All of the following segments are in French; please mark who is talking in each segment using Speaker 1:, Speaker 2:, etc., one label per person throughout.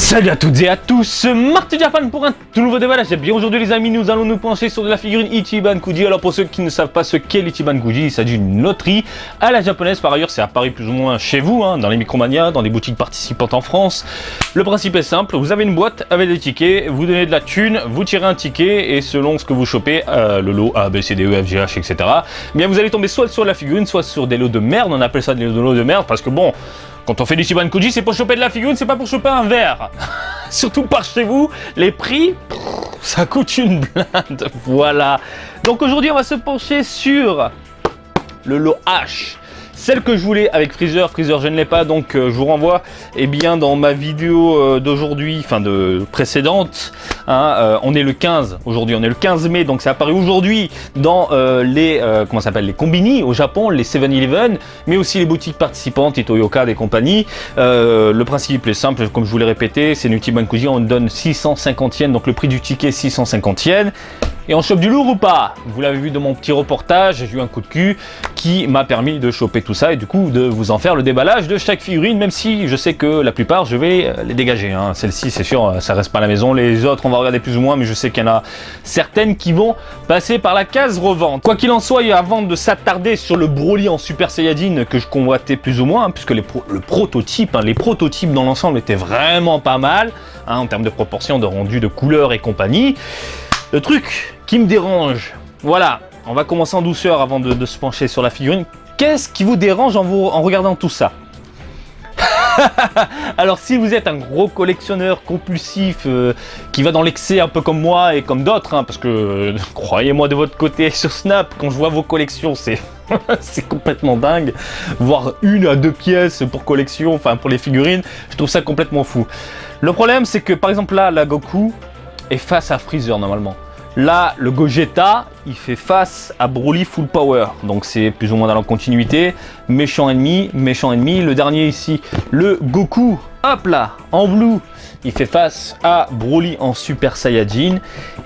Speaker 1: Salut à toutes et à tous, Marty Japan pour un tout nouveau déballage. Et bien aujourd'hui les amis, nous allons nous pencher sur de la figurine Ichiban Kuji. Alors pour ceux qui ne savent pas ce qu'est l'Ichiban Kuji, il s'agit d'une loterie à la japonaise. Par ailleurs c'est apparu plus ou moins chez vous, dans les Micromania, dans les boutiques participantes en France. Le principe est simple, vous avez une boîte avec des tickets, vous donnez de la thune, vous tirez un ticket et selon ce que vous chopez, le lot A, B, C, D, E, F, G, H, etc. Bien vous allez tomber soit sur la figurine, soit sur des lots de merde. On appelle ça des lots de merde parce que bon... Quand on fait l'Ichiban Kuji, c'est pour choper de la figurine, c'est pas pour choper un verre. Surtout par chez vous, les prix, ça coûte une blinde. Voilà. Donc aujourd'hui, on va se pencher sur le lot H. Celle que je voulais avec Freezer, je ne l'ai pas, donc je vous renvoie dans ma vidéo d'aujourd'hui, enfin de précédente. On est le 15 aujourd'hui, on est le 15 mai, donc c'est apparu aujourd'hui dans les combini au Japon, les 7-Eleven, mais aussi les boutiques participantes, Ito-Yoka, des compagnies. Le principe est simple, comme je vous l'ai répété, c'est une Ichiban Kuji, on donne 650 yens, donc le prix du ticket 650 yens. Et on chope du lourd ou pas? Vous l'avez vu dans mon petit reportage, j'ai eu un coup de cul qui m'a permis de choper tout ça et du coup de vous en faire le déballage de chaque figurine, même si je sais que la plupart je vais les dégager. Celle-ci c'est sûr, ça reste pas à la maison, les autres on va regarder plus ou moins, mais je sais qu'il y en a certaines qui vont passer par la case revente. Quoi qu'il en soit, et avant de s'attarder sur le Broly en Super Saiyajin que je convoitais plus ou moins, puisque les prototypes dans l'ensemble étaient vraiment pas mal, en termes de proportion, de rendu, de couleur et compagnie. Le truc qui me dérange, voilà, on va commencer en douceur avant de se pencher sur la figurine. Qu'est-ce qui vous dérange en regardant tout ça? Alors si vous êtes un gros collectionneur compulsif qui va dans l'excès un peu comme moi et comme d'autres, parce que croyez-moi de votre côté sur Snap, quand je vois vos collections, c'est c'est complètement dingue. Voire 1 à 2 pièces pour collection, enfin pour les figurines, je trouve ça complètement fou. Le problème c'est que par exemple là, la Goku est face à Freezer normalement. Là, le Gogeta, il fait face à Broly Full Power. Donc c'est plus ou moins dans la continuité. Méchant ennemi. Le dernier ici, le Goku, hop là, en blue, il fait face à Broly en Super Saiyajin.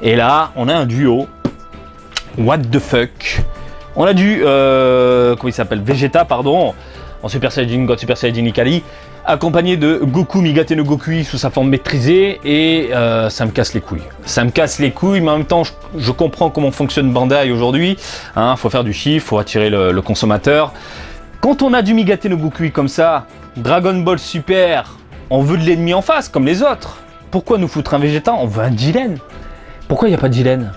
Speaker 1: Et là, on a un duo. What the fuck? On a du, comment il s'appelle? Vegeta, pardon, en Super Saiyajin God, Super Saiyajin Ikari, accompagné de Goku Migate no Gokui sous sa forme maîtrisée, et ça me casse les couilles. Ça me casse les couilles, mais en même temps, je comprends comment fonctionne Bandai aujourd'hui. Faut faire du chiffre, faut attirer le consommateur. Quand on a du Migate no Gokui comme ça, Dragon Ball Super, on veut de l'ennemi en face, comme les autres. Pourquoi nous foutre un Vegeta? On veut un Jiren. Pourquoi il n'y a pas de Jiren?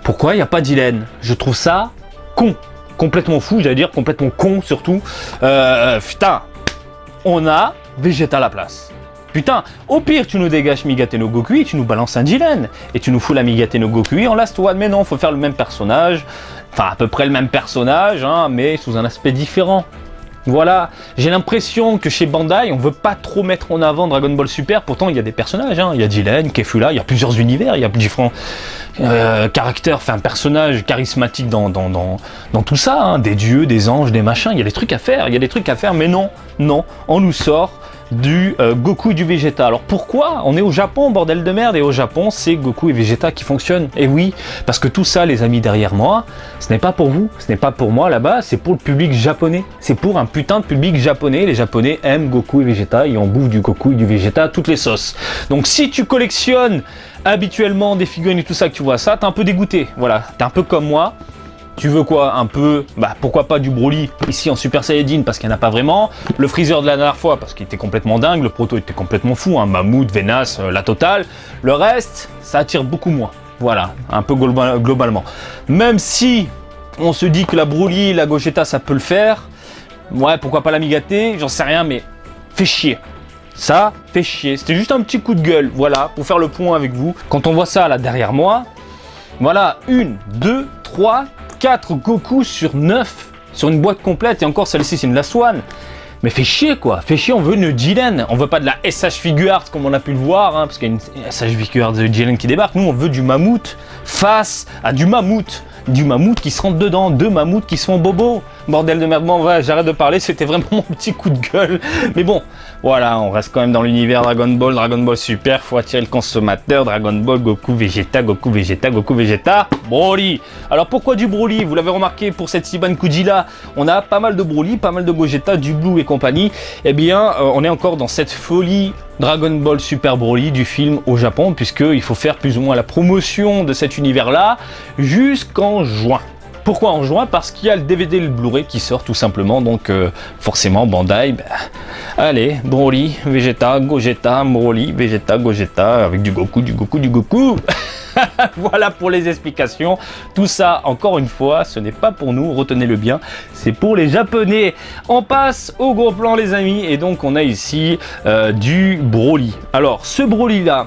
Speaker 1: Pourquoi il n'y a pas de Jiren? Je trouve ça con. Complètement fou, j'allais dire complètement con surtout. Putain, on a Vegeta à la place. Putain, au pire, tu nous dégages Migate no Gokui et tu nous balances un Jiren. Et tu nous fous la Migate no Gokui en last one. Mais non, faut faire le même personnage. Enfin, à peu près le même personnage, mais sous un aspect différent. Voilà, j'ai l'impression que chez Bandai, on veut pas trop mettre en avant Dragon Ball Super. Pourtant, il y a des personnages, il y a Jiren, Kefula, il y a plusieurs univers, il y a différents caractères, enfin personnages charismatiques dans tout ça, des dieux, des anges, des machins. Il y a des trucs à faire, mais non, on nous sort du Goku et du Vegeta. Alors pourquoi? On est au Japon, bordel de merde, et au Japon c'est Goku et Vegeta qui fonctionnent. Et oui, parce que tout ça, les amis derrière moi, ce n'est pas pour vous, ce n'est pas pour moi là-bas, c'est pour le public japonais. C'est pour un putain de public japonais. Les Japonais aiment Goku et Vegeta et on bouffe du Goku et du Vegeta à toutes les sauces. Donc si tu collectionnes habituellement des figurines et tout ça, que tu vois ça, t'es un peu dégoûté. Voilà, t'es un peu comme moi. Tu veux quoi? Un peu, pourquoi pas du Broly ici en Super Saiyajin parce qu'il n'y en a pas vraiment. Le Freezer de la dernière fois parce qu'il était complètement dingue. Le proto était complètement fou, Mammouth, Venas, la totale. Le reste, ça attire beaucoup moins. Voilà, un peu globalement. Même si on se dit que la Broly, la Gogeta, ça peut le faire. Ouais, pourquoi pas la Migate? J'en sais rien, mais fait chier. Ça fait chier. C'était juste un petit coup de gueule, voilà, pour faire le point avec vous. Quand on voit ça là derrière moi, voilà, 1, 2, 3, 4 Goku sur 9 sur une boîte complète, et encore celle-ci c'est une last one. Mais fait chier quoi, fait chier, on veut une Jiren, on veut pas de la SH Figuarts comme on a pu le voir, parce qu'il y a une SH Figuarts de Jiren qui débarque. Nous on veut du mammouth face à du mammouth qui se rentre dedans, 2 mammouths qui se font bobo. Bordel de merde, bon, j'arrête de parler, c'était vraiment mon petit coup de gueule. Mais bon, voilà, on reste quand même dans l'univers Dragon Ball Super, faut attirer le consommateur. Dragon Ball, Goku, Vegeta, Broly. Alors pourquoi du Broly? Vous l'avez remarqué pour cette Ichiban Kuji là, on a pas mal de Broly, pas mal de Gogeta, du Blue et compagnie, eh bien on est encore dans cette folie Dragon Ball Super Broly du film au Japon, puisqu'il faut faire plus ou moins la promotion de cet univers-là jusqu'en juin. Pourquoi en juin? Parce qu'il y a le DVD et le Blu-ray qui sort tout simplement, donc forcément Bandai, allez, Broly, Vegeta, Gogeta, Broly, Vegeta, Gogeta, avec du Goku, du Goku, du Goku. Voilà pour les explications. Tout ça, encore une fois, ce n'est pas pour nous, retenez-le bien, c'est pour les Japonais. On passe au gros plan les amis, et donc on a ici du Broly. Alors ce Broly là,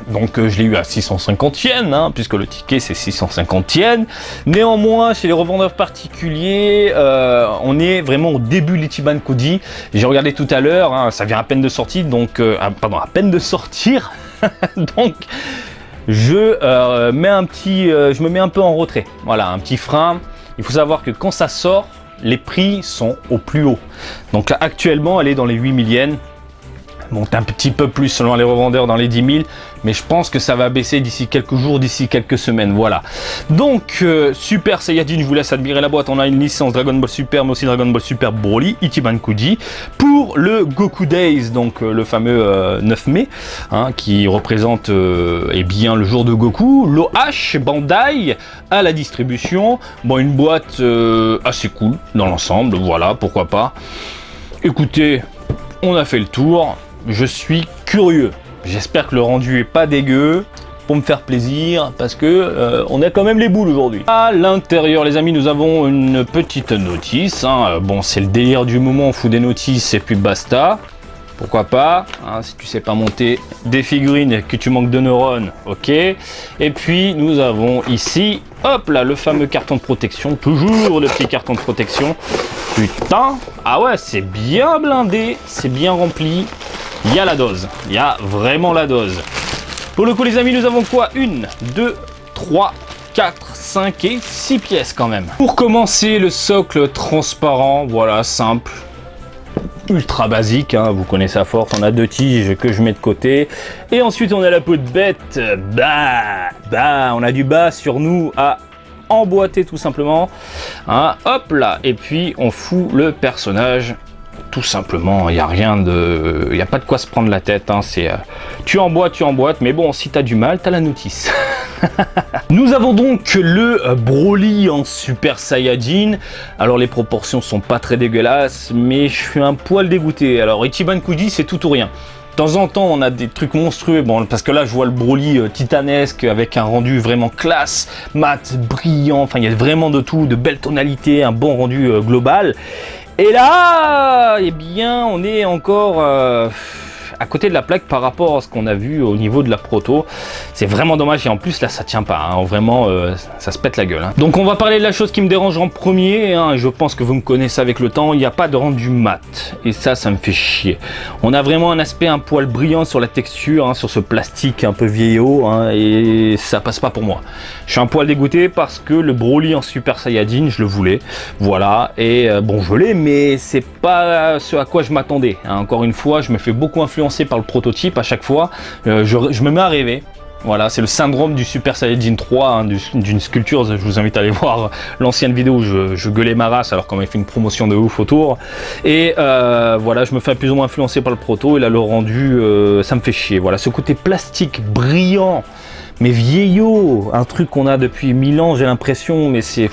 Speaker 1: donc je l'ai eu à 650 yens, hein, puisque le ticket c'est 650 yens. Néanmoins, chez les revendeurs particuliers, on est vraiment au début de l'Ichiban Koji. J'ai regardé tout à l'heure, hein, ça vient à peine de sortir, donc pardon, à peine de sortir. Donc je me mets un peu en retrait. Voilà, un petit frein. Il faut savoir que quand ça sort, les prix sont au plus haut. Donc là, actuellement, elle est dans les 8000 yens. Monte un petit peu plus selon les revendeurs dans les 10 000, mais je pense que ça va baisser d'ici quelques jours, d'ici quelques semaines, voilà. Donc, Super Saiyajin, je vous laisse admirer la boîte, on a une licence Dragon Ball Super, mais aussi Dragon Ball Super Broly, Ichiban Koji, pour le Goku Days, donc le fameux 9 mai, hein, qui représente eh bien, le jour de Goku, l'OH, Bandai, à la distribution, bon, une boîte assez cool dans l'ensemble, voilà, pourquoi pas. Écoutez, on a fait le tour. Je suis curieux. J'espère que le rendu est pas dégueu pour me faire plaisir parce que on a quand même les boules aujourd'hui. À l'intérieur, les amis, nous avons une petite notice. Hein. Bon, c'est le délire du moment, on fout des notices et puis basta. Pourquoi pas, hein, si tu sais pas monter des figurines, que tu manques de neurones, ok. Et puis nous avons ici, hop là, le fameux carton de protection, toujours le petit carton de protection. Putain, ah ouais, c'est bien blindé, c'est bien rempli. Il y a la dose, il y a vraiment la dose. Pour le coup, les amis, nous avons quoi? 1, 2, 3, 4, 5 et 6 pièces quand même. Pour commencer, le socle transparent, voilà, simple. Ultra basique, hein, vous connaissez à force, on a 2 tiges que je mets de côté. Et ensuite on a la peau de bête, on a du bas sur nous à emboîter tout simplement. Hein, hop là, et puis on fout le personnage. Tout simplement, il n'y a rien de... Il n'y a pas de quoi se prendre la tête, hein, c'est... tu emboîtes, mais bon, si tu as du mal, tu as la notice. Nous avons donc le Broly en Super Saiyajin. Alors les proportions sont pas très dégueulasses, mais je suis un poil dégoûté. Alors Ichiban Koji, c'est tout ou rien. De temps en temps, on a des trucs monstrueux, bon, parce que là, je vois le Broly titanesque avec un rendu vraiment classe, mat, brillant, enfin, il y a vraiment de tout, de belles tonalités, un bon rendu global. Et là, eh bien, on est encore à côté de la plaque par rapport à ce qu'on a vu au niveau de la proto. C'est vraiment dommage et en plus là ça tient pas, hein. Vraiment ça se pète la gueule, hein. Donc on va parler de la chose qui me dérange en premier, hein. Je pense que vous me connaissez avec le temps, il n'y a pas de rendu mat et ça me fait chier. On a vraiment un aspect un poil brillant sur la texture, hein, sur ce plastique un peu vieillot, hein, et ça passe pas pour moi. Je suis un poil dégoûté parce que le Broly en Super Saiyajin je le voulais, voilà, et bon je l'ai mais c'est pas ce à quoi je m'attendais, hein. Encore une fois je me fais beaucoup influencer par le prototype à chaque fois, je me mets à rêver. Voilà, c'est le syndrome du Super Saiyajin 3, hein, d'une sculpture. Je vous invite à aller voir l'ancienne vidéo où je gueulais ma race alors qu'on avait fait une promotion de ouf autour. Et voilà, je me fais plus ou moins influencer par le proto et là le rendu, ça me fait chier. Voilà, ce côté plastique brillant, mais vieillot, un truc qu'on a depuis 1000 ans j'ai l'impression, mais c'est...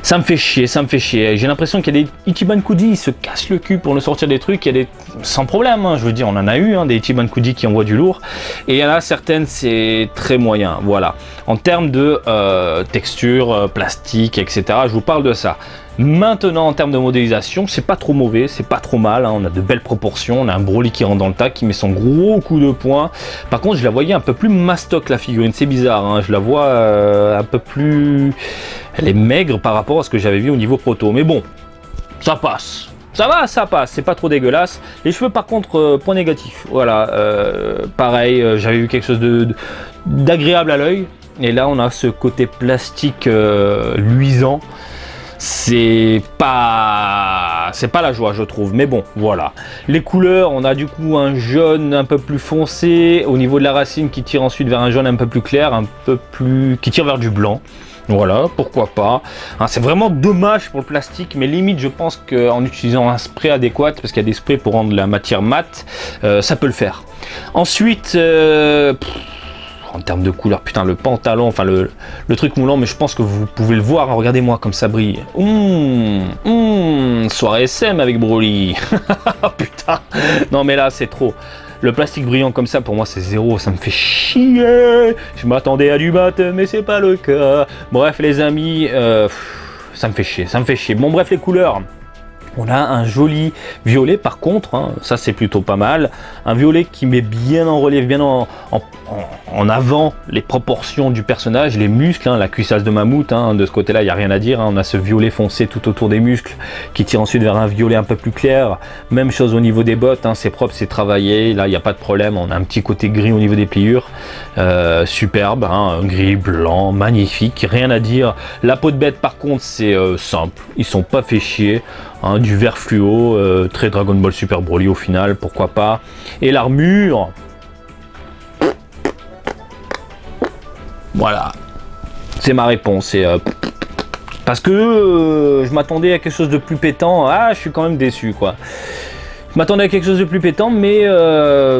Speaker 1: Ça me fait chier, ça me fait chier. J'ai l'impression qu'il y a des Ichiban Koji, ils se cassent le cul pour nous sortir des trucs. Il y a des... Sans problème, hein, je veux dire, on en a eu, hein, des Ichiban Koji qui envoient du lourd. Et il y en a certaines, c'est très moyen, voilà. En termes de texture, plastique, etc., je vous parle de ça. Maintenant, en termes de modélisation, c'est pas trop mauvais, c'est pas trop mal, hein. On a de belles proportions, on a un Broly qui rentre dans le tas, qui met son gros coup de poing. Par contre, je la voyais un peu plus mastoc, la figurine, c'est bizarre, hein. Je la vois un peu plus... Elle est maigre par rapport à ce que j'avais vu au niveau proto, mais bon, ça passe. Ça va, ça passe, c'est pas trop dégueulasse. Les cheveux, par contre, point négatif. Voilà, pareil, j'avais vu quelque chose d'agréable à l'œil. Et là, on a ce côté plastique luisant. C'est pas la joie, je trouve, mais bon, voilà. Les couleurs, on a du coup un jaune un peu plus foncé au niveau de la racine qui tire ensuite vers un jaune un peu plus clair, un peu plus qui tire vers du blanc. Voilà, pourquoi pas. Hein, c'est vraiment dommage pour le plastique, mais limite, je pense qu'en utilisant un spray adéquat, parce qu'il y a des sprays pour rendre la matière mate, ça peut le faire. Ensuite, en termes de couleur, putain, le pantalon, enfin le truc moulant, mais je pense que vous pouvez le voir, hein, regardez-moi comme ça brille. Soirée SM avec Broly. Putain, non mais là c'est trop. Le plastique brillant comme ça, pour moi c'est zéro, ça me fait chier. Je m'attendais à du mat, mais c'est pas le cas. Bref les amis, ça me fait chier, ça me fait chier. Bon bref les couleurs. On a un joli violet par contre, hein, ça c'est plutôt pas mal. Un violet qui met bien en relief, bien en avant les proportions du personnage, les muscles, hein, la cuissasse de mammouth, hein, de ce côté-là il n'y a rien à dire. Hein, on a ce violet foncé tout autour des muscles qui tire ensuite vers un violet un peu plus clair. Même chose au niveau des bottes, hein, c'est propre, c'est travaillé, là il n'y a pas de problème. On a un petit côté gris au niveau des pliures, superbe, hein, gris, blanc, magnifique, rien à dire. La peau de bête par contre c'est simple, ils sont pas fait chier. Hein, du vert fluo, très Dragon Ball Super Broly au final, pourquoi pas. Et l'armure, voilà, c'est ma réponse. Parce que je m'attendais à quelque chose de plus pétant. Ah, je suis quand même déçu, quoi. Je m'attendais à quelque chose de plus pétant, mais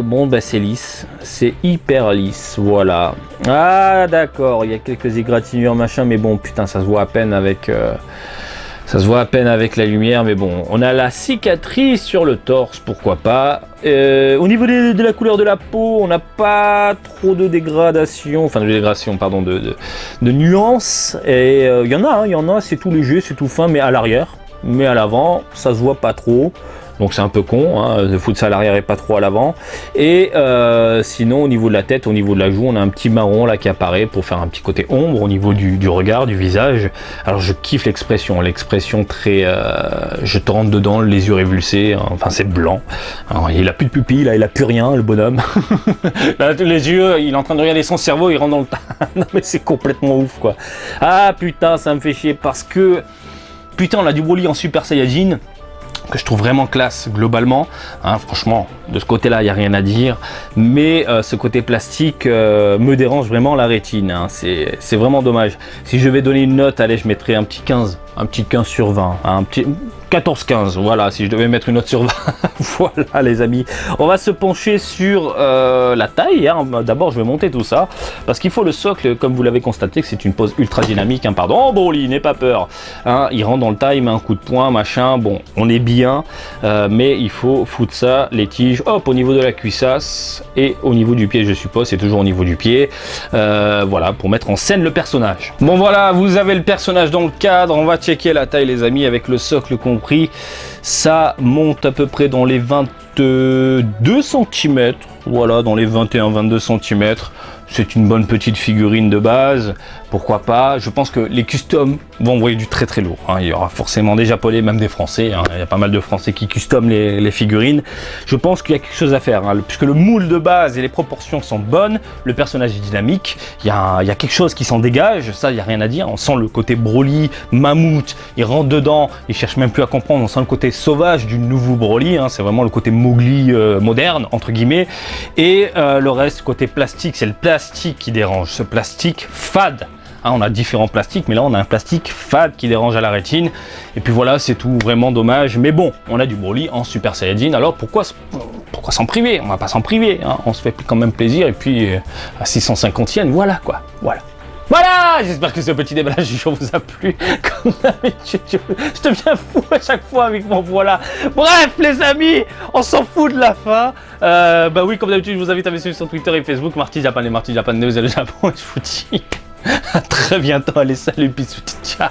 Speaker 1: bon, bah, c'est lisse, c'est hyper lisse, voilà. Ah, d'accord, il y a quelques égratignures, machin, mais bon, putain, ça se voit à peine avec... Ça se voit à peine avec la lumière, mais bon, on a la cicatrice sur le torse, pourquoi pas. Au niveau de la couleur de la peau, on n'a pas trop de dégradation, enfin de dégradation, pardon, de nuances. Et il y en a, c'est tout léger, c'est tout fin, mais à l'arrière. Mais à l'avant, ça se voit pas trop. Donc c'est un peu con, hein, de foutre ça à l'arrière et pas trop à l'avant. Et sinon au niveau de la tête, au niveau de la joue, on a un petit marron là qui apparaît pour faire un petit côté ombre au niveau du regard, du visage. Alors je kiffe l'expression très... je te rentre dedans, les yeux révulsés, hein, enfin c'est blanc. Alors, il a plus de pupilles, là, il a plus rien, le bonhomme. Là, les yeux, il est en train de regarder son cerveau, il rentre dans le... Non mais c'est complètement ouf quoi. Ah putain, ça me fait chier parce que... Putain, on a du Broly en Super Saiyajin, que je trouve vraiment classe globalement, hein, franchement de ce côté là il n'y a rien à dire, mais ce côté plastique me dérange vraiment la rétine, hein. C'est vraiment dommage. Si je vais donner une note, allez, je mettrai un petit 15 sur 20, hein, un petit 14-15, voilà, si je devais mettre une note sur 20. Voilà les amis, on va se pencher sur la taille, hein. D'abord je vais monter tout ça, parce qu'il faut le socle, comme vous l'avez constaté, que c'est une pose ultra dynamique, hein. Pardon, oh Broly, n'aie pas peur, hein. Il rentre dans le tas, il met un coup de poing, machin, bon, on est bien, mais il faut foutre ça, les tiges, hop, au niveau de la cuissasse, et au niveau du pied, je suppose, c'est toujours au niveau du pied, voilà, pour mettre en scène le personnage. Bon voilà, vous avez le personnage dans le cadre, on va checker la taille les amis, avec le socle compris, ça monte à peu près dans les 22 cm, voilà, dans les 21-22 cm. C'est une bonne petite figurine de base, pourquoi pas. Je pense que les customs vont envoyer du très très lourd, hein. Il y aura forcément des Japonais, même des Français, hein. Il y a pas mal de Français qui customent les figurines. Je pense qu'il y a quelque chose à faire, hein, puisque le moule de base et les proportions sont bonnes, le personnage est dynamique, il y a quelque chose qui s'en dégage, ça il n'y a rien à dire. On sent le côté Broly, mammouth, il rentre dedans, il cherche même plus à comprendre, on sent le côté sauvage du nouveau Broly, hein. C'est vraiment le côté Mowgli moderne, entre guillemets, et le reste, côté plastique, c'est le plastique qui dérange, ce plastique fade. Hein, on a différents plastiques, mais là on a un plastique fade qui dérange à la rétine. Et puis voilà, c'est tout, vraiment dommage. Mais bon, on a du Broly en Super Saiyajin, alors pourquoi s'en priver? On va pas s'en priver, hein. On se fait quand même plaisir. Et puis à 650 yens, voilà quoi, voilà. Voilà, j'espère que ce petit déballage du jour vous a plu. Comme d'habitude, je deviens fou à chaque fois avec mon voilà. Bref, les amis, on s'en fout de la fin. Bah oui, comme d'habitude, je vous invite à me suivre sur Twitter et Facebook, Marty Japan et Marty Japan, le Japon. Et je vous dis à très bientôt. Allez, salut, bisous, ciao.